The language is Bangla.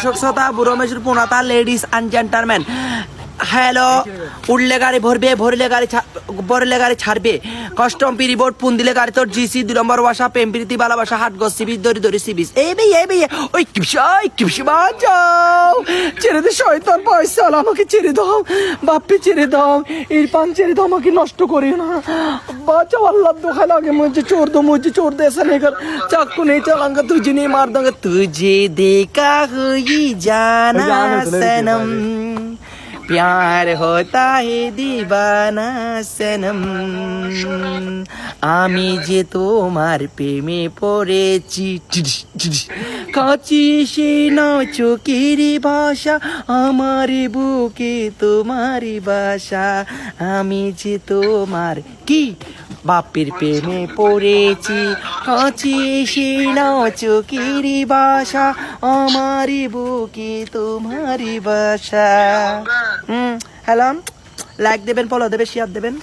দর্শক শ্রোতা বুড়ো মেশুর পুনাতা লেডিস অ্যান্ড জেন্টলম্যান, হ্যালো। উঠলে গাড়ি ভরবে, ভরলে গাড়ি ছাড়বে, কাস্টম পিরিবোর্ড পুন দিলে গাড়ি তোর জিসি 2 নম্বর বাসা প্রেমপ্রীতি ভালোবাসা হাট গো সিবিস দড়ি দড়ি সিবিস। এই ভাই ওই কিপসি বাঁচাও, ছেড়ে দে শয়তান পয়সা, আমাকে ছেড়ে দাও বাপ্পি, ছেড়ে দাও ইরফান, ছেড়ে দাও, আমাকে নষ্ট করিও না, বাঁচাও আল্লাহ দোহাই লাগে, मुझे छोड़ दे ऐसा नहीं कर, चाकू नहीं चलाऊंगा, तुझे नहीं मार दूंगा, तुझे देखा हुई जाना सनम, प्यार होता है दीवाना सनम, আমি যে তোমার প্রেমে পড়েছি, কাছে সে নাও চোখের ভাষা, আমার বুকে তোমারই বাসা, আমি যে তোমার কি বাপের প্রেমে পড়েছি, কাছে সে নাও চোখের ভাষা, আমার বুকে তোমারই বাসা। হ্যালো, লাইক দেবেন, ফলো দেবেন, শেয়ার দেবেন।